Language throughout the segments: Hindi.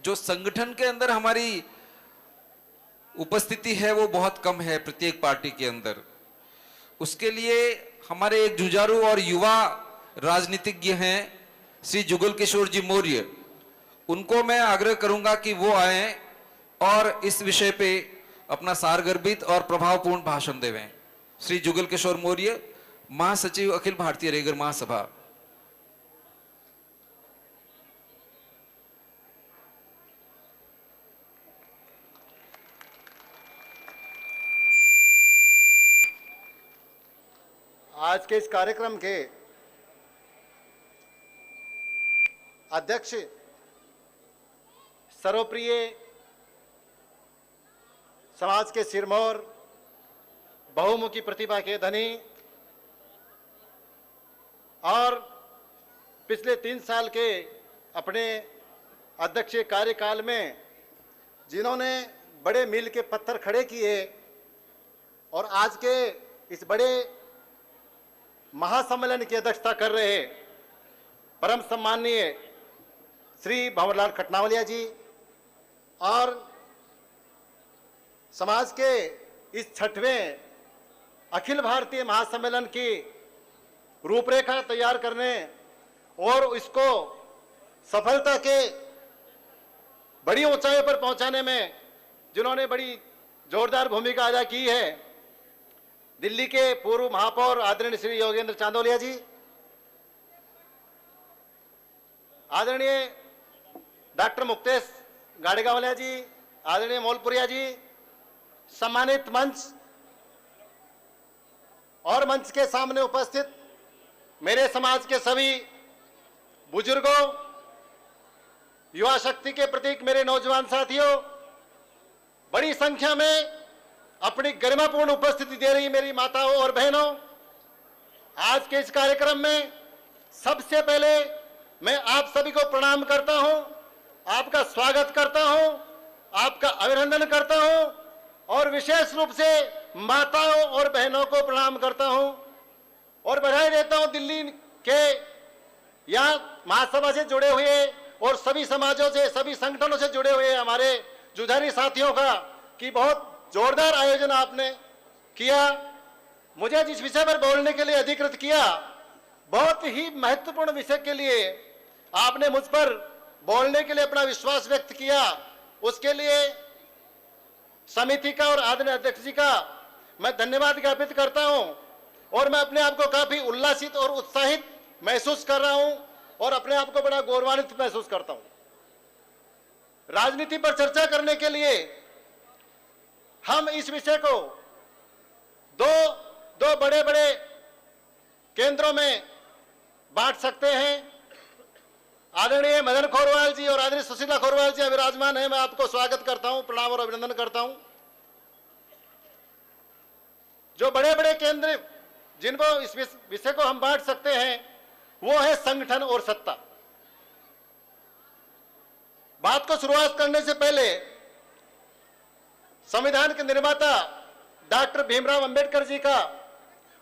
जो संगठन के अंदर हमारी उपस्थिति है वो बहुत कम है प्रत्येक पार्टी के अंदर। उसके लिए हमारे एक जुझारू और युवा राजनीतिज्ञ हैं श्री जुगल किशोर जी मौर्य, उनको मैं आग्रह करूंगा कि वो आए और इस विषय पे अपना सारगर्भित और प्रभावपूर्ण भाषण देवें। श्री जुगल किशोर मौर्य, महासचिव अखिल भारतीय रेगर महासभा। आज के इस कार्यक्रम के अध्यक्ष सर्वप्रिय समाज के सिरमौर, बहुमुखी प्रतिभा के धनी और पिछले 3 साल के अपने अध्यक्षीय कार्यकाल में जिन्होंने बड़े मील के पत्थर खड़े किए और आज के इस बड़े महासम्मेलन की अध्यक्षता कर रहे परम सम्माननीय श्री भंवरलाल खटनावलिया जी और समाज के इस 6वें अखिल भारतीय महासम्मेलन की रूपरेखा तैयार करने और इसको सफलता के बड़ी ऊंचाई पर पहुंचाने में जिन्होंने बड़ी जोरदार भूमिका अदा की है, दिल्ली के पूर्व महापौर आदरणीय श्री योगेंद्र चांदोलिया जी, आदरणीय डॉक्टर मुक्तेश गाड़ेगावलिया जी, आदरणीय मोलपुरिया जी, सम्मानित मंच और मंच के सामने उपस्थित मेरे समाज के सभी बुजुर्गों, युवा शक्ति के प्रतीक मेरे नौजवान साथियों, बड़ी संख्या में अपनी गरिमापूर्ण उपस्थिति दे रही मेरी माताओं और बहनों, आज के इस कार्यक्रम में सबसे पहले मैं आप सभी को प्रणाम करता हूं, आपका स्वागत करता हूं, आपका अभिनंदन करता हूं और विशेष रूप से माताओं और बहनों को प्रणाम करता हूं और बधाई देता हूं दिल्ली के यहाँ महासभा से जुड़े हुए और सभी समाजों से, सभी संगठनों से जुड़े हुए हमारे जुझारी साथियों का कि बहुत जोरदार आयोजन आपने किया। मुझे जिस विषय पर बोलने के लिए अधिकृत किया, बहुत ही महत्वपूर्ण विषय के लिए आपने मुझ पर बोलने के लिए अपना विश्वास व्यक्त किया, उसके लिए समिति का और आदरणीय अध्यक्ष जी का मैं धन्यवाद ज्ञापित करता हूं और मैं अपने आप को काफी उल्लासित और उत्साहित महसूस कर रहा हूं और अपने आप को बड़ा गौरवान्वित महसूस करता हूं। राजनीति पर चर्चा करने के लिए हम इस विषय को दो बड़े बड़े केंद्रों में बांट सकते हैं। आदरणीय मदन खोरवाल जी और आदरणीय सुशीला खोरवाल जी विराजमान है, मैं आपको स्वागत करता हूं, प्रणाम और अभिनंदन करता हूं। जो बड़े बड़े केंद्र जिनको इस विषय को हम बांट सकते हैं वो है संगठन और सत्ता। बात को शुरुआत करने से पहले संविधान के निर्माता डॉक्टर भीमराव अंबेडकर जी का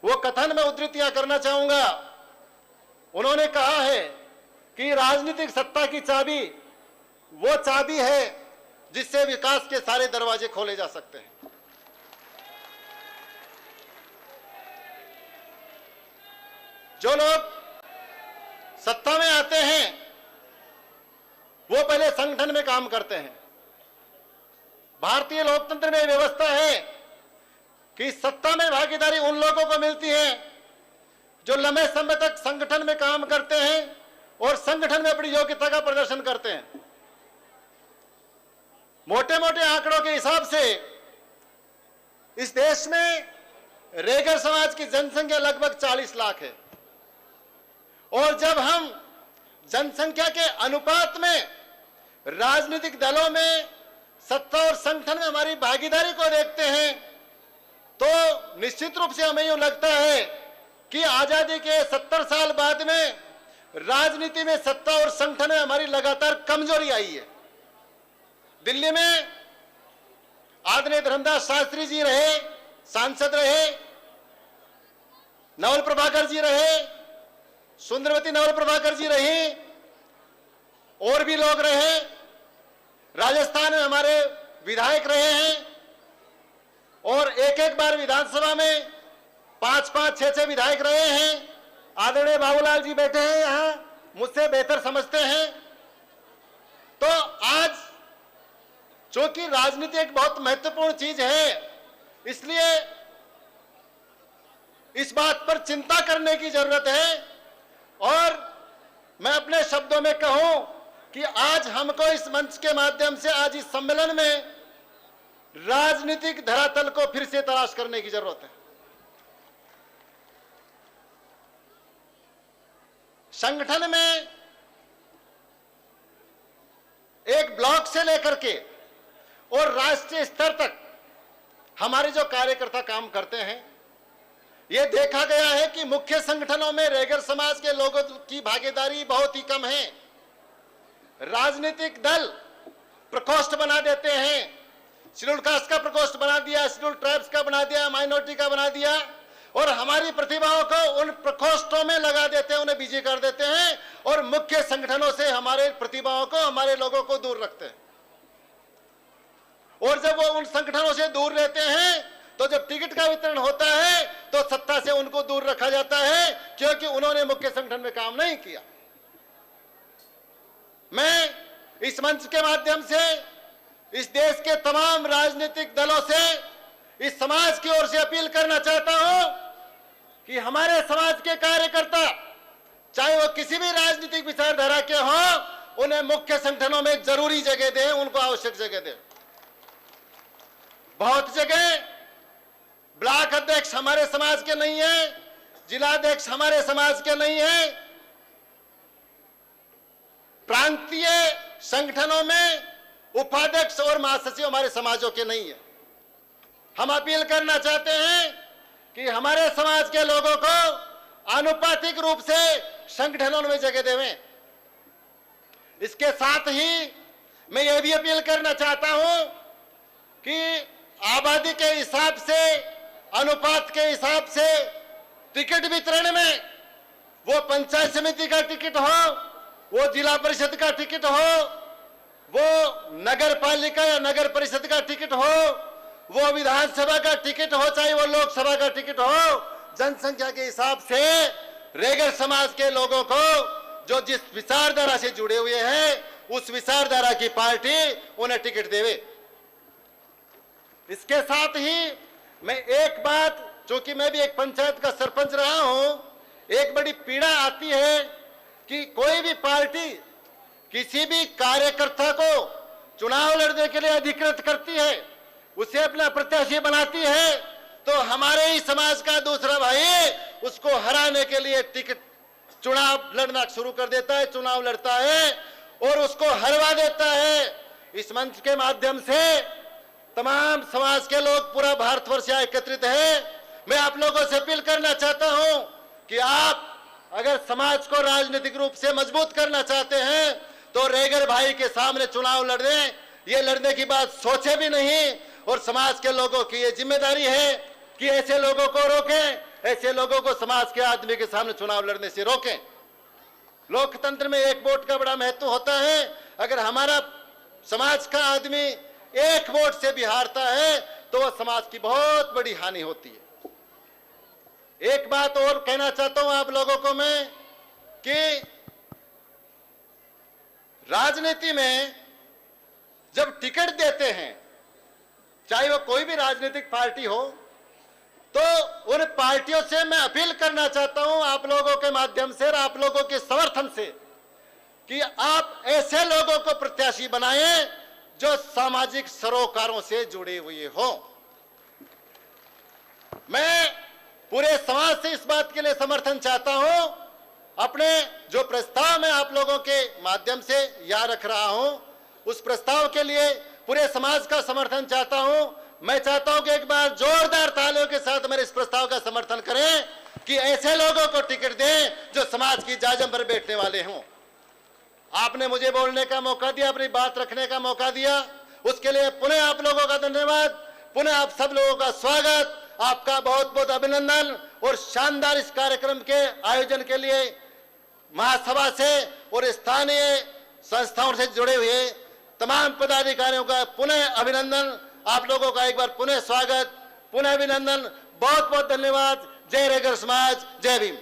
वो कथन मैं उद्धृतियां करना चाहूंगा। उन्होंने कहा है कि राजनीतिक सत्ता की चाबी वो चाबी है जिससे विकास के सारे दरवाजे खोले जा सकते हैं। जो लोग सत्ता में आते हैं वो पहले संगठन में काम करते हैं। भारतीय लोकतंत्र में व्यवस्था है कि सत्ता में भागीदारी उन लोगों को मिलती है जो लंबे समय तक संगठन में काम करते हैं और संगठन में अपनी योग्यता का प्रदर्शन करते हैं। मोटे मोटे आंकड़ों के हिसाब से इस देश में रेगर समाज की जनसंख्या लगभग 40 लाख है और जब हम जनसंख्या के अनुपात में राजनीतिक दलों में सत्ता और संगठन में हमारी भागीदारी को देखते हैं तो निश्चित रूप से हमें यूं लगता है कि आजादी के 70 साल बाद में राजनीति में सत्ता और संगठन में हमारी लगातार कमजोरी आई है। दिल्ली में आदरणीय धर्मदास शास्त्री जी रहे, सांसद रहे, नवल प्रभाकर जी रहे, सुंदरवती नवल प्रभाकर जी रही और भी लोग रहे, विधायक रहे हैं और एक एक बार विधानसभा में 5-5, 6-6 विधायक रहे हैं। आदरणीय बाबूलाल जी बैठे हैं यहां, मुझसे बेहतर समझते हैं। तो आज चूंकि राजनीति एक बहुत महत्वपूर्ण चीज है, इसलिए इस बात पर चिंता करने की जरूरत है। और मैं अपने शब्दों में कहूं कि आज हमको इस मंच के माध्यम से, आज इस सम्मेलन में राजनीतिक धरातल को फिर से तलाश करने की जरूरत है। संगठन में एक ब्लॉक से लेकर के और राष्ट्रीय स्तर तक हमारे जो कार्यकर्ता काम करते हैं, यह देखा गया है कि मुख्य संगठनों में रैगर समाज के लोगों की भागीदारी बहुत ही कम है। राजनीतिक दल प्रकोष्ठ बना देते हैं, शेड्यूल कास्ट का प्रकोष्ठ बना दिया, शेड्यूल ट्राइब्स का बना दिया, माइनॉरिटी का बना दिया, और हमारी प्रतिभाओं को उन प्रकोष्ठों में लगा देते हैं, उन्हें बिजी कर देते हैं और मुख्य संगठनों से हमारे प्रतिभाओं को, हमारे लोगों को दूर रखते हैं। और जब वो उन संगठनों से दूर रहते हैं तो जब टिकट का वितरण होता है तो सत्ता से उनको दूर रखा जाता है, क्योंकि उन्होंने मुख्य संगठन में काम नहीं किया। मैं इस मंच के माध्यम से इस देश के तमाम राजनीतिक दलों से, इस समाज की ओर से अपील करना चाहता हूं कि हमारे समाज के कार्यकर्ता, चाहे वो किसी भी राजनीतिक विचारधारा के हों, उन्हें मुख्य संगठनों में जरूरी जगह दें, उनको आवश्यक जगह दें। बहुत जगह ब्लॉक अध्यक्ष हमारे समाज के नहीं है, जिलाध्यक्ष हमारे समाज के नहीं है, प्रांतीय संगठनों में उपाध्यक्ष और महासचिव हमारे समाजों के नहीं है। हम अपील करना चाहते हैं कि हमारे समाज के लोगों को आनुपातिक रूप से संगठनों में जगह देवें। इसके साथ ही मैं यह भी अपील करना चाहता हूं कि आबादी के हिसाब से, अनुपात के हिसाब से टिकट वितरण में, वो पंचायत समिति का टिकट हो, वो जिला परिषद का टिकट हो, वो नगर पालिका या नगर परिषद का टिकट हो, वो विधानसभा का टिकट हो, चाहे वो लोकसभा का टिकट हो, जनसंख्या के हिसाब से रैगर समाज के लोगों को, जो जिस विचारधारा से जुड़े हुए हैं, उस विचारधारा की पार्टी उन्हें टिकट देवे। इसके साथ ही मैं एक बात, चूंकि मैं भी एक पंचायत का सरपंच रहा हूं, एक बड़ी पीड़ा आती है कि कोई भी पार्टी किसी भी कार्यकर्ता को चुनाव लड़ने के लिए अधिकृत करती है, उसे अपना प्रत्याशी बनाती है, तो हमारे ही समाज का दूसरा भाई उसको हराने के लिए टिकट, चुनाव लड़ना शुरू कर देता है, चुनाव लड़ता है और उसको हरवा देता है। इस मंच के माध्यम से तमाम समाज के लोग, पूरा भारतवर्ष एकत्रित है। मैं आप लोगों से अपील करना चाहता हूं कि आप अगर समाज को राजनीतिक रूप से मजबूत करना चाहते हैं तो रैगर भाई के सामने चुनाव लड़ने, ये लड़ने की बात सोचे भी नहीं। और समाज के लोगों की ये जिम्मेदारी है कि ऐसे लोगों को रोकें, ऐसे लोगों को समाज के आदमी के सामने चुनाव लड़ने से रोकें। लोकतंत्र में एक वोट का बड़ा महत्व होता है। अगर हमारा समाज का आदमी एक वोट से भी हारता है तो वह समाज की बहुत बड़ी हानि होती है। एक बात और कहना चाहता हूं आप लोगों को मैं कि राजनीति में जब टिकट देते हैं, चाहे वो कोई भी राजनीतिक पार्टी हो, तो उन पार्टियों से मैं अपील करना चाहता हूं आप लोगों के माध्यम से और आप लोगों के समर्थन से कि आप ऐसे लोगों को प्रत्याशी बनाएं जो सामाजिक सरोकारों से जुड़े हुए हो। मैं पूरे समाज से इस बात के लिए समर्थन चाहता हूं। अपने जो प्रस्ताव मैं आप लोगों के माध्यम से यहाँ रख रहा हूं, उस प्रस्ताव के लिए पूरे समाज का समर्थन चाहता हूं। मैं चाहता हूं कि एक बार जोरदार तालियों के साथ मेरे इस प्रस्ताव का समर्थन करें कि ऐसे लोगों को टिकट दें जो समाज की जाजम पर बैठने वाले हों। आपने मुझे बोलने का मौका दिया, अपनी बात रखने का मौका दिया, उसके लिए पुनः आप लोगों का धन्यवाद, पुनः आप सब लोगों का स्वागत, आपका बहुत बहुत अभिनंदन। और शानदार इस कार्यक्रम के आयोजन के लिए महासभा से और स्थानीय संस्थाओं से जुड़े हुए तमाम पदाधिकारियों का पुनः अभिनंदन, आप लोगों का एक बार पुनः स्वागत, पुनः अभिनंदन, बहुत बहुत धन्यवाद। जय रेगर समाज, जय भीम।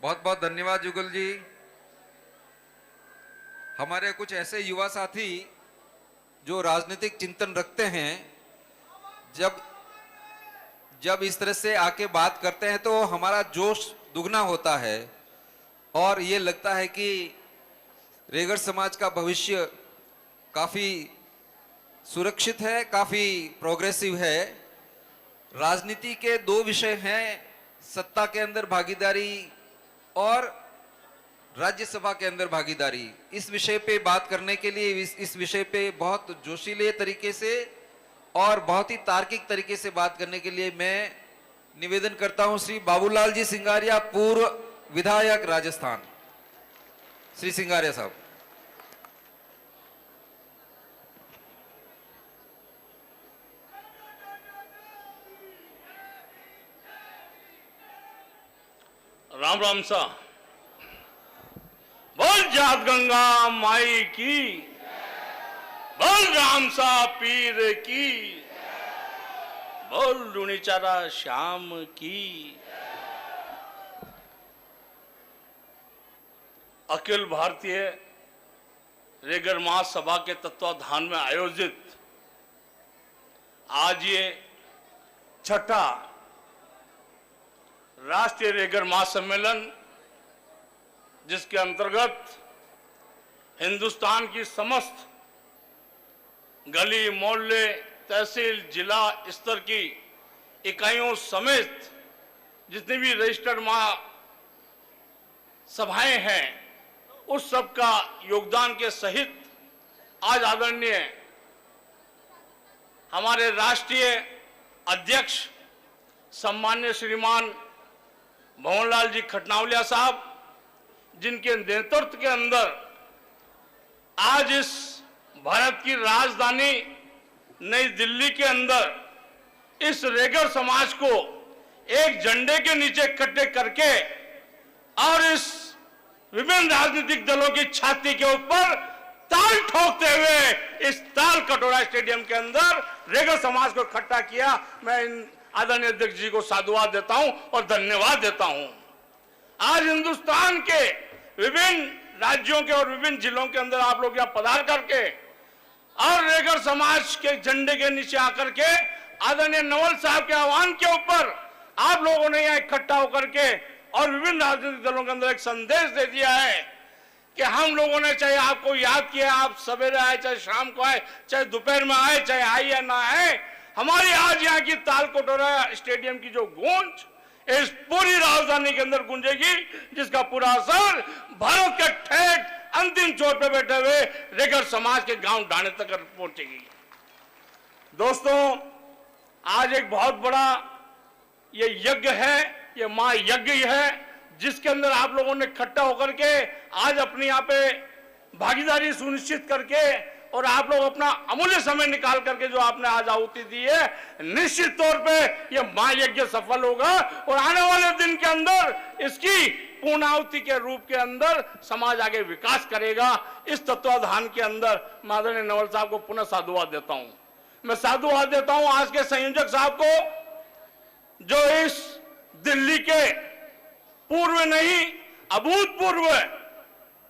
बहुत बहुत धन्यवाद जुगल जी। हमारे कुछ ऐसे युवा साथी जो राजनीतिक चिंतन रखते हैं, जब इस तरह से आके बात करते हैं तो हमारा जोश दुगना होता है और ये लगता है कि रेगर समाज का भविष्य काफी सुरक्षित है, काफी प्रोग्रेसिव है। राजनीति के दो विषय हैं, सत्ता के अंदर भागीदारी और राज्यसभा के अंदर भागीदारी। इस विषय पे बात करने के लिए, इस विषय पे बहुत जोशीले तरीके से और बहुत ही तार्किक तरीके से बात करने के लिए मैं निवेदन करता हूं श्री बाबूलाल जी सिंगारिया, पूर्व विधायक राजस्थान। श्री सिंगारिया साहब। राम राम सा। बोल जात गंगा माई की, बोल राम सा पीर की, बोल लुणीचारा श्याम की। अखिल भारतीय रेगर महासभा के तत्वाधान में आयोजित आज ये छठा राष्ट्रीय रेगर महासम्मेलन, जिसके अंतर्गत हिंदुस्तान की समस्त गली मोहल्ले, तहसील, जिला स्तर की इकाइयों समेत जितनी भी रजिस्टर्ड महासभाएं हैं, उस सब का योगदान के सहित आज आदरणीय हमारे राष्ट्रीय अध्यक्ष सम्मान्य श्रीमान भंवरलाल जी खटनावलिया साहब, जिनके नेतृत्व के अंदर आज इस भारत की राजधानी नई दिल्ली के अंदर इस रेगर समाज को एक झंडे के नीचे इकट्ठे करके और इस विभिन्न राजनीतिक दलों की छाती के ऊपर ताल ठोकते हुए इस ताल कटोरा स्टेडियम के अंदर रेगर समाज को इकट्ठा किया। मैं इन आदरणीय अध्यक्ष जी को साधुवाद देता हूं और धन्यवाद देता हूं। आज हिंदुस्तान के विभिन्न राज्यों के और विभिन्न जिलों के अंदर आप लोग यहां पधार करके और रेगर समाज के झंडे के नीचे आकर के आदरणीय नवल साहब के आह्वान के ऊपर आप लोगों ने यहां इकट्ठा होकर के और विभिन्न राजनीतिक दलों के अंदर एक संदेश दे दिया है कि हम लोगों ने, चाहे आपको याद किया, आप सवेरे आए, चाहे शाम को आए, चाहे दोपहर में आए, चाहे आए या ना आए, हमारी आज यहाँ की ताल कटोरा स्टेडियम की जो गूंज इस पूरी राजधानी के अंदर गूंजेगी, जिसका पूरा असर भारत के ठेठ अंतिम छोर पे बैठे हुए रेगर समाज के गांव ढाणे तक पहुंचेगी। दोस्तों, आज एक बहुत बड़ा ये यज्ञ है, ये महायज्ञ है, जिसके अंदर आप लोगों ने इकट्ठा होकर के आज अपनी यहाँ पे भागीदारी सुनिश्चित करके और आप लोग अपना अमूल्य समय निकाल करके जो आपने आज आहुति दी है, निश्चित तौर पे ये महायज्ञ सफल होगा और आने वाले दिन के अंदर इसकी पूर्णाहुति के रूप के अंदर समाज आगे विकास करेगा। इस तत्वाधान के अंदर मैं आदरणीय नवल साहब को पुनः साधुवाद देता हूं। मैं साधुवाद देता हूं आज के संयोजक साहब को, जो इस दिल्ली के पूर्व नहीं अभूतपूर्व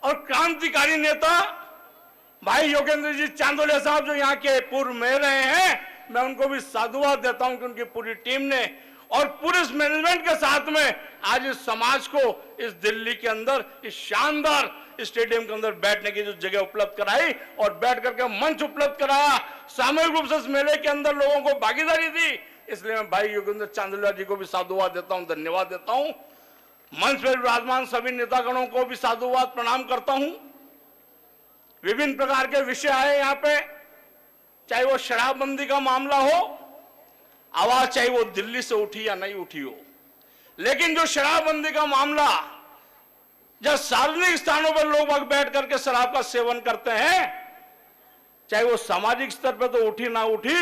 और क्रांतिकारी नेता भाई योगेंद्र जी चांदोलिया साहब, जो यहाँ के पूर्व मेयर रहे हैं, मैं उनको भी साधुवाद देता हूं कि उनकी पूरी टीम ने और पूरे मैनेजमेंट के साथ में आज इस समाज को इस दिल्ली के अंदर इस शानदार स्टेडियम के अंदर बैठने की जो जगह उपलब्ध कराई और बैठ करके मंच उपलब्ध कराया, सामूहिक रूप से इस मेले के अंदर लोगों को भागीदारी दी, इसलिए मैं भाई योगेंद्र चांदोलिया जी को भी साधुवाद देता हूं, धन्यवाद देता हूं। मंच पर विराजमान सभी नेतागणों को भी साधुवाद प्रणाम करता हूं। विभिन्न प्रकार के विषय आए यहाँ पे, चाहे वो शराबबंदी का मामला हो, आवाज चाहे वो दिल्ली से उठी या नहीं उठी हो, लेकिन जो शराबबंदी का मामला, जब सार्वजनिक स्थानों पर लोग बैठ करके शराब का सेवन करते हैं, चाहे वो सामाजिक स्तर पर तो उठी ना उठी,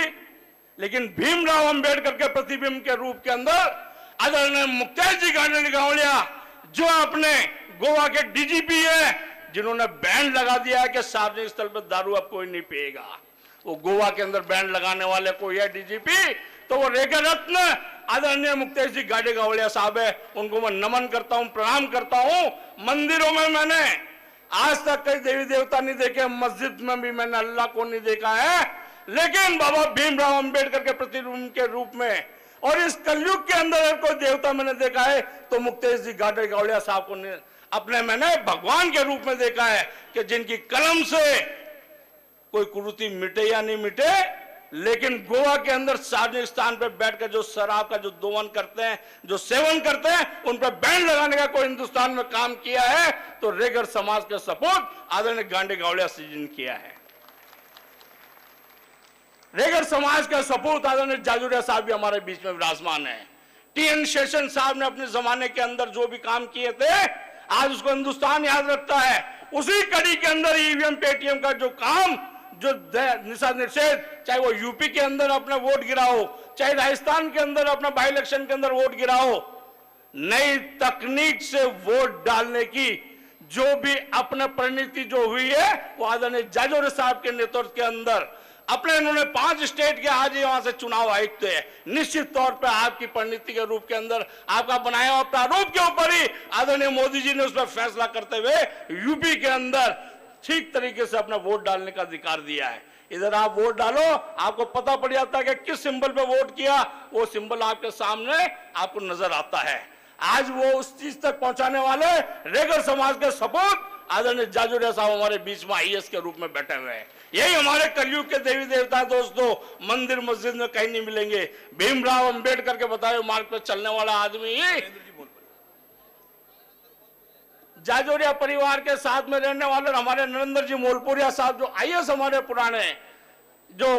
लेकिन भीमराव अंबेडकर के प्रतिबिंब के रूप के अंदर आदरणीय मुक्तेश जी गांवलिया जो अपने गोवा के डीजीपी है, जिन्होंने बैन लगा दिया है कि सार्वजनिक स्थल पर दारू अब कोई नहीं पिएगा, वो गोवा के अंदर बैन लगाने वाले कोई है डीजीपी, तो वो रेखा रत्न आदरणीय मुक्तेश जी गाडेगावलिया साहब है। उनको मैं नमन करता हूं, प्रणाम करता हूं। मंदिरों में मैंने आज तक कई देवी देवता नहीं देखे, मस्जिद में भी मैंने अल्लाह को नहीं देखा है, लेकिन बाबा भीमराव अंबेडकर के प्रतिरूप के रूप में और इस कलयुग के अंदर अगर कोई देवता मैंने देखा है तो मुक्तेश जी गाडेगावलिया साहब को अपने मैंने भगवान के रूप में देखा है, कि जिनकी कलम से कोई कुरीति मिटे या नहीं मिटे, लेकिन गोवा के अंदर सार्वजनिक स्थान पर बैठकर जो शराब का जो दोहन करते हैं, जो सेवन करते हैं, उन पर बैन लगाने का कोई हिंदुस्तान में काम किया है तो रेगर समाज के सपूत आदरणीय गाडेगावलिया जी ने किया है। रेगर समाज का सपूत आदरणीय जाजुरिया साहब भी हमारे बीच में विराजमान है। टीएन शेषन साहब ने अपने जमाने के अंदर जो भी काम किए थे, आज उसको हिंदुस्तान याद रखता है। उसी कड़ी के अंदर ईवीएम पेटीएम का जो काम, जो निषेध, चाहे वो यूपी के अंदर अपना वोट गिराओ, चाहे राजस्थान के अंदर अपना बाई इलेक्शन के अंदर वोट गिराओ, नई तकनीक से वोट डालने की जो भी अपना परिणति जो हुई है, वो आदरणीय जाजोरे साहब के नेतृत्व के अंदर अपने इन्होंने 5 स्टेट के आज वहां से चुनाव आयुक्त है। निश्चित तौर पर आपकी परिणति के रूप के अंदर आपका बनाया हुआ प्रारूप के ऊपर ही आदरणीय मोदी जी ने उस पर फैसला करते हुए यूपी के अंदर ठीक तरीके से अपना वोट डालने का अधिकार दिया है। इधर आप वोट डालो, आपको पता पड़ जाता है कि किस सिंबल पे वोट किया, वो सिंबल आपके सामने आपको नजर आता है। आज वो उस चीज तक पहुंचाने वाले रेगर समाज के सपूत आदरणीय जाजुरिया साहब हमारे बीच में आईएएस के रूप में बैठे हुए हैं। यही हमारे कलयुग के देवी देवता दोस्तों, मंदिर मस्जिद में कहीं नहीं मिलेंगे। भीमराव अंबेडकर के बताए मार्ग पर चलने वाला आदमी जाजोरिया परिवार के साथ में रहने वाले हमारे नरेंद्र जी मोलपुरिया साहब, जो आईएएस हमारे पुराने, जो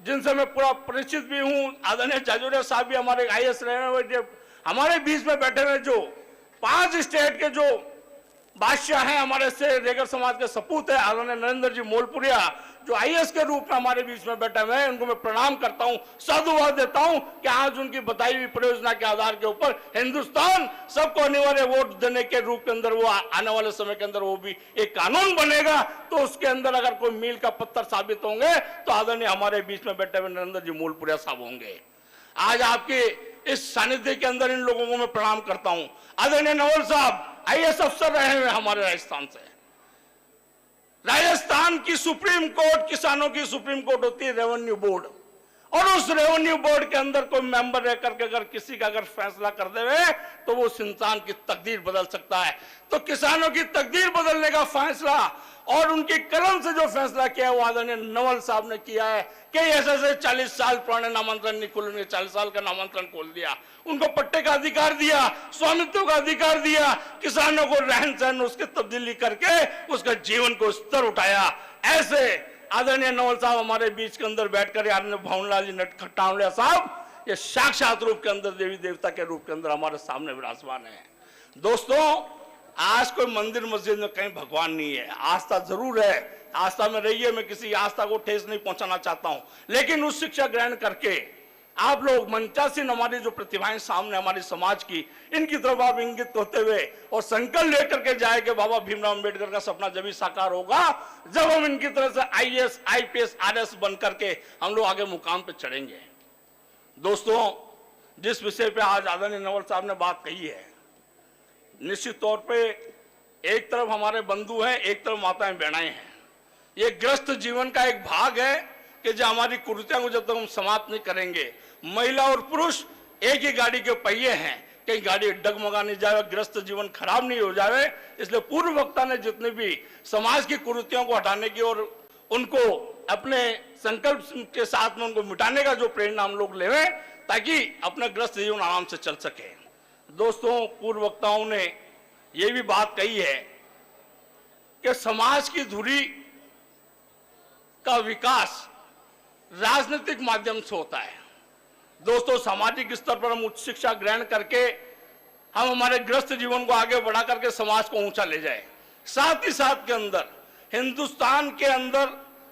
जिनसे मैं पूरा परिचित भी हूं, आदरणीय जाजोरिया साहब भी हमारे आईएएस रहने हुए हमारे बीच में बैठे हुए, जो 5 स्टेट के जो बादशाह हैं हमारे से रेगर समाज के सपूत है आदरणीय नरेंद्र जी मोलपुरिया, जो आईएएस के रूप में हमारे बीच में बैठे हुए हैं, उनको मैं प्रणाम करता हूं, साधुवाद देता हूं कि आज उनकी बताई हुई परियोजना के आधार के ऊपर हिंदुस्तान सबको अनिवार्य वोट देने के रूप के अंदर वो आने वाले समय के अंदर वो भी एक कानून बनेगा, तो उसके अंदर अगर कोई मील का पत्थर साबित होंगे तो आदरणीय हमारे बीच में बैठे हुए नरेंद्र जी मोलपुरिया साहब होंगे। आज आपके इस सानिध्य के अंदर इन लोगों को मैं प्रणाम करता हूं। आदरणीय नवल साहब आईएएस अफसर रहे हुए हमारे राजस्थान से। राजस्थान की सुप्रीम कोर्ट, किसानों की सुप्रीम कोर्ट होती है रेवेन्यू बोर्ड, और उस रेवेन्यू बोर्ड के अंदर कोई मेंबर रह करके अगर किसी का अगर फैसला कर देवे तो वो उस इंसान की तकदीर बदल सकता है। तो किसानों की तकदीर बदलने का फैसला और उनकी कलम से जो फैसला किया वो आदरणीय नवल साहब ने किया है कि ऐसे 40 साल पुराने नामांतरण नहीं खोलने, 40 साल का नामांतरण खोल दिया, उनको पट्टे का अधिकार दिया, स्वामित्व का अधिकार दिया, किसानों को रहन सहन उसकी तब्दीली करके उसका जीवन को स्तर उठाया। ऐसे आदरणीय नवल साहब हमारे बीच के अंदर बैठकर आदरणीय भवनलाल जी खट्टावलिया साहब ये साक्षात रूप के अंदर देवी देवता के रूप के अंदर हमारे सामने विराजमान है। दोस्तों, आज कोई मंदिर मस्जिद में कहीं भगवान नहीं है, आस्था जरूर है, आस्था में रहिए, मैं किसी आस्था को ठेस नहीं पहुंचाना चाहता हूं, लेकिन उस शिक्षा ग्रहण करके आप लोग मंचासीन हमारी जो प्रतिभाएं सामने हमारे समाज की, इनकी तरफ आप इंगित होते हुए और संकल्प लेकर के जाए कि बाबा भीमराव अंबेडकर का सपना जब ही साकार होगा जब हम इनकी तरह से आईएएस आईपीएस आरएस बन करके हम लोग आगे मुकाम पे चढ़ेंगे। दोस्तों, जिस विषय पे आज आदरणीय नवल साहब ने बात कही है, निश्चित तौर पे एक तरफ हमारे बंधु हैं, एक तरफ माताएं बहनाएं हैं। ये ग्रस्त जीवन का एक भाग है कि जो हमारी कुरीतियों को जब तक हम समाप्त नहीं करेंगे, महिला और पुरुष एक ही गाड़ी के पहिए हैं, कहीं गाड़ी डगमगा नहीं जाए, ग्रस्त जीवन खराब नहीं हो जाए। इसलिए पूर्व वक्ता ने जितने भी समाज की कुरीतियों को हटाने की और उनको अपने संकल्प के साथ में उनको मिटाने का जो प्रेरणा हम लोग ले, ताकि अपना ग्रस्त जीवन आराम से चल सके। दोस्तों, पूर्व वक्ताओं ने यह भी बात कही है कि समाज की धुरी का विकास राजनीतिक माध्यम से होता है। दोस्तों, सामाजिक स्तर पर हम उच्च शिक्षा ग्रहण करके हम हमारे ग्रस्त जीवन को आगे बढ़ा करके समाज को ऊंचा ले जाए। साथ ही साथ के अंदर हिंदुस्तान के अंदर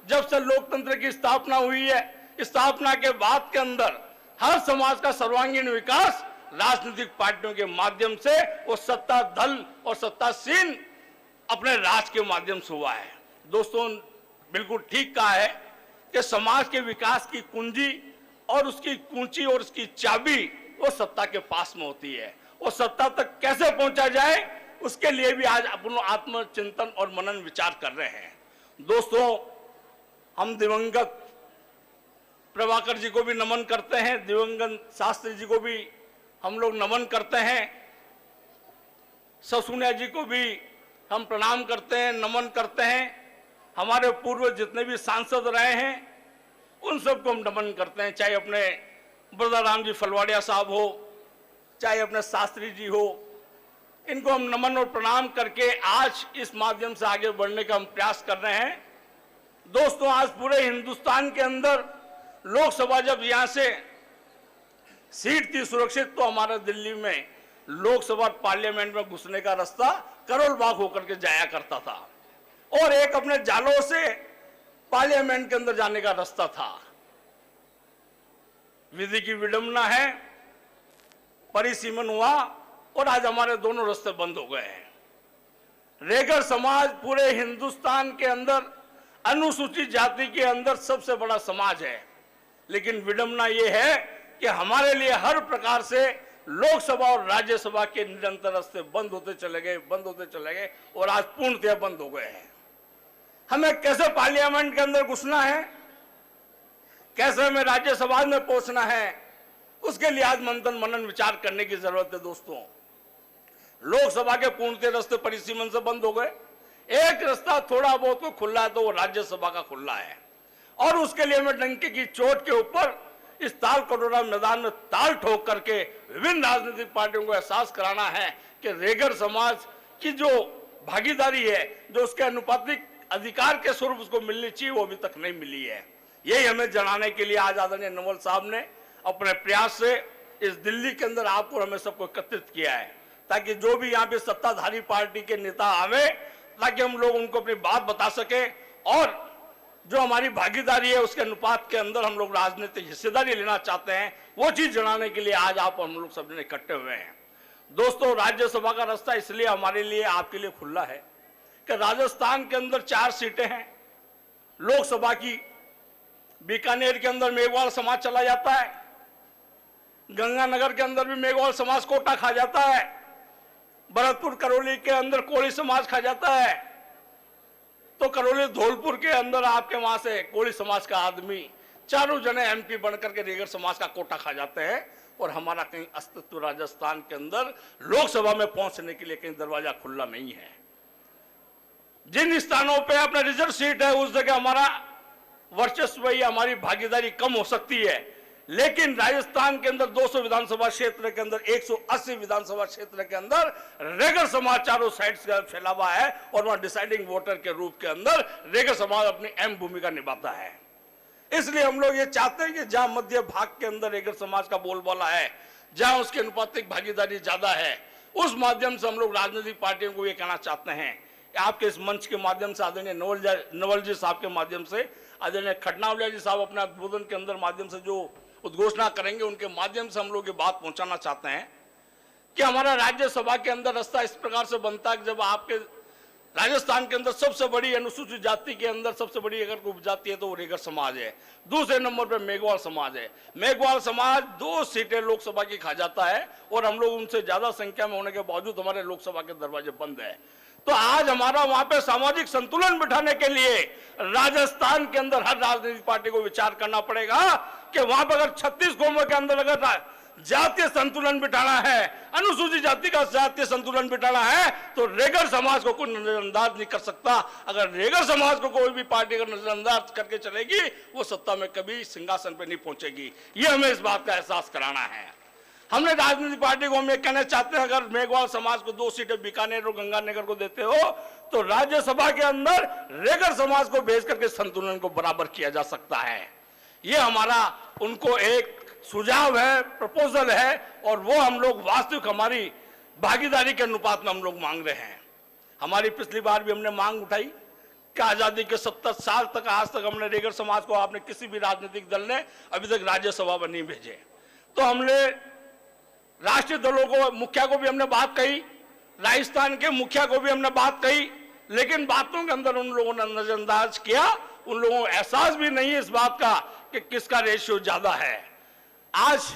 जब से लोकतंत्र की स्थापना हुई है, स्थापना के बाद के अंदर हर समाज का सर्वांगीण विकास राजनीतिक पार्टियों के माध्यम से वो सत्ता दल और सत्तासीन अपने राज के माध्यम से हुआ है। दोस्तों, बिल्कुल ठीक कहा है कि समाज के विकास की कुंजी और उसकी कुंजी और उसकी चाबी वो सत्ता के पास में होती है। वो सत्ता तक कैसे पहुंचा जाए, उसके लिए भी आज अपन आत्मचिंतन और मनन विचार कर रहे हैं। दोस्तों, हम दिवंगत प्रभाकर जी को भी नमन करते हैं, दिवंगत शास्त्री जी को भी हम लोग नमन करते हैं, ससुनिया जी को भी हम प्रणाम करते हैं, नमन करते हैं। हमारे पूर्व जितने भी सांसद रहे हैं उन सबको हम नमन करते हैं, चाहे अपने बरदाराम जी फलवाड़िया साहब हो, चाहे अपने शास्त्री जी हो, इनको हम नमन और प्रणाम करके आज इस माध्यम से आगे बढ़ने का हम प्रयास कर रहे हैं। दोस्तों, आज पूरे हिंदुस्तान के अंदर लोकसभा जब यहां से सीट थी सुरक्षित, तो हमारा दिल्ली में लोकसभा पार्लियामेंट में घुसने का रास्ता करोल बाग होकर के जाया करता था और एक अपने जालोर से पार्लियामेंट के अंदर जाने का रास्ता था। विधि की विडंबना है, परिसीमन हुआ और आज हमारे दोनों रास्ते बंद हो गए हैं। रेगर समाज पूरे हिंदुस्तान के अंदर अनुसूचित जाति के अंदर सबसे बड़ा समाज है, लेकिन विडंबना यह है कि हमारे लिए हर प्रकार से लोकसभा और राज्यसभा के निरंतर रास्ते बंद होते चले गए और आज पूर्णतः बंद हो गए हैं। हमें कैसे पार्लियामेंट के अंदर घुसना है, कैसे हमें राज्यसभा में पहुंचना है, उसके लिए आज मंथन मनन विचार करने की जरूरत है। दोस्तों, लोकसभा के पूर्णतः रास्ते परिसीमन से बंद हो गए, एक रास्ता थोड़ा बहुत तो खुला है, तो वो राज्यसभा का खुला है और उसके लिए हमें डंके की चोट के ऊपर इस ताल कटोरा मैदान में ताल ठोक करके विभिन्न राजनीतिक पार्टियों को एहसास कराना है कि रेगर समाज की जो भागीदारी है, जो उसके अनुपातिक अधिकार के स्वरूप उसको मिलनी चाहिए, वो अभी तक नहीं मिली है। यही हमें जनाने के लिए आज आदरणीय नवल साहब ने अपने प्रयास से इस दिल्ली के अंदर आपको हमें सबको एकत्रित किया है, ताकि जो भी यहाँ पे सत्ताधारी पार्टी के नेता आवे, ताकि हम लोग उनको अपनी बात बता सके और जो हमारी भागीदारी है उसके अनुपात के अंदर हम लोग राजनीतिक हिस्सेदारी लेना चाहते हैं, वो चीज जनाने के लिए आज आप हम लोग सब इकट्ठे हुए हैं। दोस्तों, राज्यसभा का रास्ता इसलिए हमारे लिए आपके लिए खुला है कि राजस्थान के अंदर 4 सीटें हैं लोकसभा की। बीकानेर के अंदर मेघवाल समाज चला जाता है, गंगानगर के अंदर भी मेघवाल समाज कोटा खा जाता है, भरतपुर करौली के अंदर कोली समाज खा जाता है, तो करौली धौलपुर के अंदर आपके वहां से कोली समाज का आदमी, चारों जने एमपी बनकर के रेगर समाज का कोटा खा जाते हैं और हमारा कहीं अस्तित्व राजस्थान के अंदर लोकसभा में पहुंचने के लिए कहीं दरवाजा खुला नहीं है। जिन स्थानों पे अपना रिजर्व सीट है उस जगह हमारा वर्चस्व या हमारी भागीदारी कम हो सकती है, लेकिन राजस्थान के अंदर 200 विधानसभा क्षेत्र के अंदर 180 विधानसभा क्षेत्र के अंदर रेगर समाज चारों साइड से फैला हुआ है और वहां डिसाइडिंग वोटर के रूप के अंदर रेगर समाज अपनी अहम भूमिका निभाता है। इसलिए हम लोग ये चाहते हैं कि जहां मध्य भाग के अंदर रेगर समाज का बोलबाला है, जहां उसकी अनुपातिक भागीदारी ज्यादा है, उस माध्यम से हम लोग राजनीतिक पार्टियों को ये कहना चाहते हैं कि आपके इस मंच के माध्यम से आदरणीय नवल जी साहब के माध्यम से, आदरणीय खटनावलिया जी साहब अपने उद्बोधन के अंदर माध्यम से जो उद्घोषणा करेंगे, उनके माध्यम से हम लोग ये बात पहुंचाना चाहते हैं कि हमारा राज्यसभा के अंदर रास्ता इस प्रकार से बनता है कि जब आपके राजस्थान के अंदर सबसे बड़ी अनुसूचित जाति के अंदर सबसे बड़ी अगर कोई उपजाति है तो वो रेगर समाज है, दूसरे नंबर पर मेघवाल समाज है। मेघवाल समाज 2 सीटें लोकसभा की खा जाता है और हम लोग उनसे ज्यादा संख्या में होने के बावजूद हमारे लोकसभा के दरवाजे बंद है। तो आज हमारा वहां पे सामाजिक संतुलन बिठाने के लिए राजस्थान के अंदर हर राजनीतिक पार्टी को विचार करना पड़ेगा कि वहां पर अगर 36 गांवों के अंदर अगर जातीय संतुलन बिठाना है, अनुसूचित जाति का जातीय संतुलन बिठाना है, तो रेगर समाज को कोई नजरअंदाज नहीं कर सकता। अगर रेगर समाज को कोई भी पार्टी अगर नजरअंदाज करके चलेगी, वो सत्ता में कभी सिंहासन पर नहीं पहुंचेगी। ये हमें इस बात का एहसास कराना है। हमने राजनीतिक पार्टी को हम ये कहना चाहते हैं, अगर मेघवाल समाज को 2 सीटें बीकानेर और गंगानगर को देते हो तो राज्यसभा के अंदर रेगर समाज को भेज करके संतुलन को बराबर किया जा सकता है। ये हमारा उनको एक सुझाव है, प्रपोजल है और वो हम लोग वास्तविक हमारी भागीदारी के अनुपात में हम लोग मांग रहे हैं। हमारी पिछली बार भी हमने मांग उठाई कि आजादी के 70 साल तक आज तक हमने रेगर समाज को आपने किसी भी राजनीतिक दल ने अभी तक राज्यसभा में नहीं भेजे। तो हमने राष्ट्रीय दलों को मुखिया को भी हमने बात कही, राजस्थान के मुखिया को भी हमने बात कही, लेकिन बातों के अंदर उन लोगों ने नजरअंदाज किया। उन लोगों को एहसास भी नहीं है इस बात का कि किसका रेशियो ज्यादा है। आज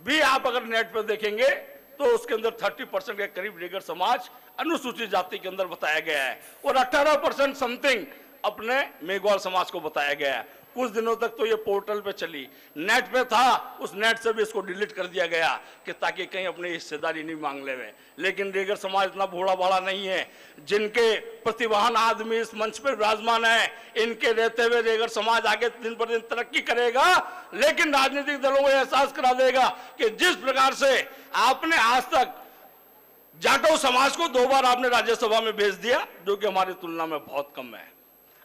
भी आप अगर नेट पर देखेंगे तो उसके अंदर 30% के करीब रेगर समाज अनुसूचित जाति के अंदर बताया गया है और 18% समथिंग अपने मेघवाल समाज को बताया गया है। कुछ दिनों तक तो ये पोर्टल पे चली, नेट पे था, उस नेट से भी इसको डिलीट कर दिया गया कि ताकि कहीं अपनी हिस्सेदारी नहीं मांग ले। लेकिन रेगर समाज इतना भोला भाला नहीं है। जिनके प्रतिभावान आदमी इस मंच पर विराजमान है, इनके रहते हुए रेगर समाज आगे दिन पर दिन तरक्की करेगा। लेकिन राजनीतिक दलों को एहसास करा देगा कि जिस प्रकार से आपने आज तक जाटव समाज को 2 बार आपने राज्यसभा में भेज दिया, जो कि हमारी तुलना में बहुत कम है।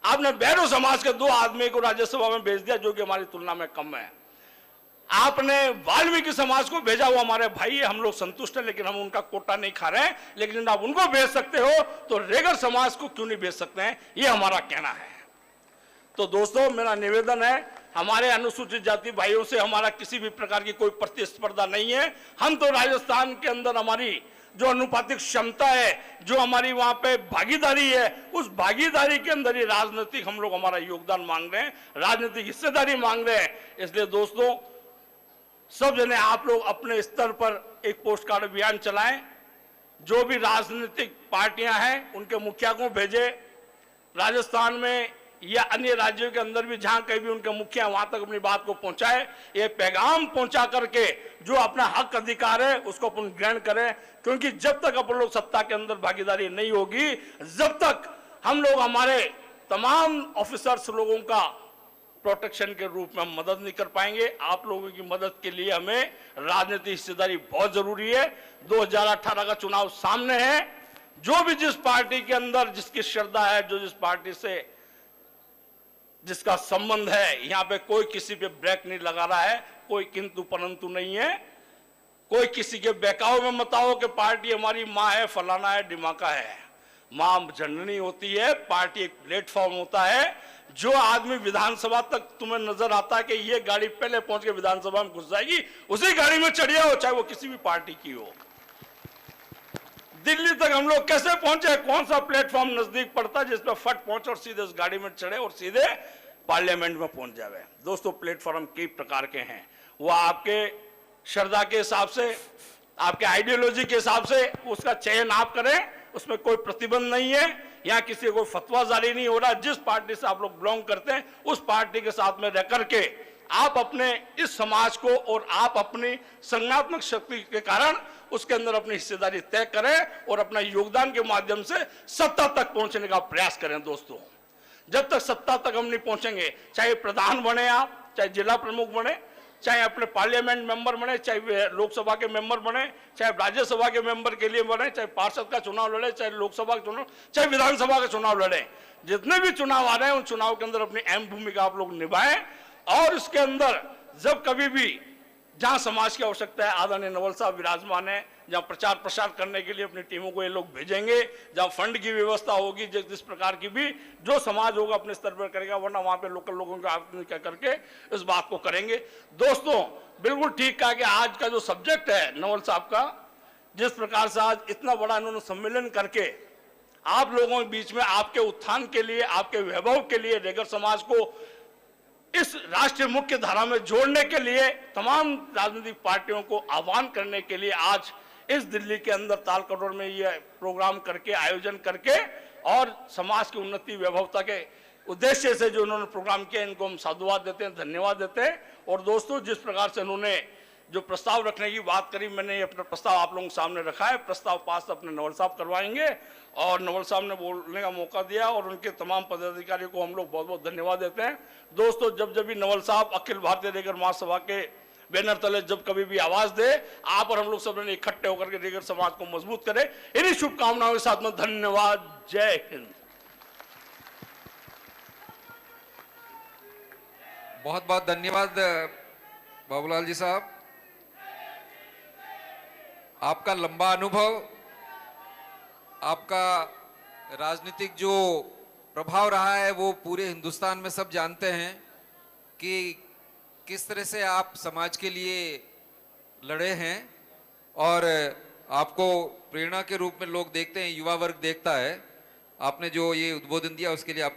आपने बैरो समाज के 2 आदमी को राज्यसभा में भेज दिया, जो कि हमारी तुलना में कम है। आपने वाल्मीकि समाज को भेजा, वो हमारे भाई है, हम लोग संतुष्ट हैं, लेकिन हम उनका कोटा नहीं खा रहे हैं। लेकिन आप उनको भेज सकते हो तो रेगर समाज को क्यों नहीं भेज सकते हैं, ये हमारा कहना है। तो दोस्तों, मेरा निवेदन है, हमारे अनुसूचित जाति भाइयों से हमारा किसी भी प्रकार की कोई प्रतिस्पर्धा नहीं है। हम तो राजस्थान के अंदर हमारी जो अनुपातिक क्षमता है, जो हमारी वहां पे भागीदारी है, उस भागीदारी के अंदर ही राजनीतिक हम लोग हमारा योगदान मांग रहे हैं, राजनीतिक हिस्सेदारी मांग रहे हैं। इसलिए दोस्तों, सब जने आप लोग अपने स्तर पर एक पोस्ट कार्ड अभियान चलाएं। जो भी राजनीतिक पार्टियां हैं उनके मुखिया को भेजे, राजस्थान में या अन्य राज्यों के अंदर भी जहां कहीं भी उनके मुखिया वहां तक अपनी बात को पहुंचाए। ये पैगाम पहुंचा करके जो अपना हक अधिकार है उसको अपन ग्रहण करें, क्योंकि जब तक अपन लोग सत्ता के अंदर भागीदारी नहीं होगी, जब तक हम लोग हमारे तमाम ऑफिसर्स लोगों का प्रोटेक्शन के रूप में हम मदद नहीं कर पाएंगे। आप लोगों की मदद के लिए हमें राजनीतिक हिस्सेदारी बहुत जरूरी है। 2018 का चुनाव सामने है। जो भी जिस पार्टी के अंदर जिसकी श्रद्धा है, जो जिस पार्टी से जिसका संबंध है, यहां पे कोई किसी पे ब्रेक नहीं लगा रहा है, कोई किंतु परंतु नहीं है, कोई किसी के बहकाव में मत आओ कि पार्टी हमारी माँ है, फलाना है, डिमाका है। मां जननी होती है, पार्टी एक प्लेटफॉर्म होता है। जो आदमी विधानसभा तक तुम्हें नजर आता है कि ये गाड़ी पहले पहुंच के विधानसभा में घुस जाएगी, उसी गाड़ी में चढ़िया हो, चाहे वो किसी भी पार्टी की हो। दिल्ली तक हम लोग कैसे पहुंचे, कौन सा प्लेटफॉर्म नजदीक पड़ता है जिस पर फट पहुंचे और सीधे उस गाड़ी में चढ़े और सीधे पार्लियामेंट में पहुंच जावे। दोस्तों, प्लेटफॉर्म कई प्रकार के हैं, वो आपके श्रद्धा के हिसाब से, आपके आइडियोलॉजी के हिसाब से उसका चयन आप करें, उसमें कोई प्रतिबंध नहीं है। यहाँ किसी को फतवा जारी नहीं हो रहा। जिस पार्टी से आप लोग बिलोंग करते हैं उस पार्टी के साथ में रह करके आप अपने इस समाज को और आप अपनी संज्ञात्मक शक्ति के कारण उसके अंदर अपनी हिस्सेदारी तय करें और अपना योगदान के माध्यम से सत्ता तक पहुंचने का प्रयास करें। दोस्तों, जब तक सत्ता तक हम नहीं पहुंचेंगे, चाहे प्रधान बने आप, चाहे जिला प्रमुख बने, चाहे अपने पार्लियामेंट मेंबर बने, चाहे लोकसभा के मेंबर बने, चाहे राज्यसभा के मेंबर के लिए बने, चाहे पार्षद का चुनाव लड़े, चाहे लोकसभा का चुनाव, चाहे विधानसभा का चुनाव लड़े, जितने भी चुनाव आ रहे हैं उन चुनाव के अंदर अपनी अहम भूमिका आप लोग निभाएं। और इसके अंदर जब कभी भी जहां समाज की आवश्यकता है, आदरणीय नवल साहब विराजमान है, जहां प्रचार प्रसार करने के लिए अपनी टीमों को ये लोग भेजेंगे, जहां फंड की व्यवस्था होगी, जिस प्रकार की भी जो समाज होगा अपने स्तर पर करेगा, वरना वहां पे लोकल लोगों का क्या करके इस बात को करेंगे। दोस्तों, बिल्कुल ठीक कहा कि आज का जो सब्जेक्ट है नवल साहब का, जिस प्रकार से आज इतना बड़ा इन्होंने सम्मेलन करके आप लोगों के बीच में आपके उत्थान के लिए, आपके वैभव के लिए, रेगर समाज को इस राष्ट्रीय मुख्य धारा में जोड़ने के लिए तमाम राजनीतिक पार्टियों को आह्वान करने के लिए आज इस दिल्ली के अंदर तालकटोरा में यह प्रोग्राम करके, आयोजन करके और समाज की उन्नति वैभवता के उद्देश्य से जो उन्होंने प्रोग्राम किया, इनको हम साधुवाद देते हैं, धन्यवाद देते हैं। और दोस्तों, जिस प्रकार से उन्होंने जो प्रस्ताव रखने की बात करी, मैंने अपना प्रस्ताव आप लोगों के सामने रखा है। प्रस्ताव पास अपने नवल साहब करवाएंगे और नवल साहब ने बोलने का मौका दिया और उनके तमाम पदाधिकारियों को हम लोग बहुत बहुत धन्यवाद देते हैं। दोस्तों, जब भी नवल साहब अखिल भारतीय रेगर महासभा के बैनर तले जब कभी भी आवाज दे, आप और हम लोग सब ने इकट्ठे होकर के रेगर समाज को मजबूत करें। इन्हीं शुभकामनाओं के साथ में धन्यवाद। जय हिंद। बहुत बहुत धन्यवाद बाबूलाल जी साहब, आपका लंबा अनुभव, आपका राजनीतिक जो प्रभाव रहा है वो पूरे हिंदुस्तान में सब जानते हैं कि किस तरह से आप समाज के लिए लड़े हैं और आपको प्रेरणा के रूप में लोग देखते हैं, युवा वर्ग देखता है। आपने जो ये उद्बोधन दिया उसके लिए आपका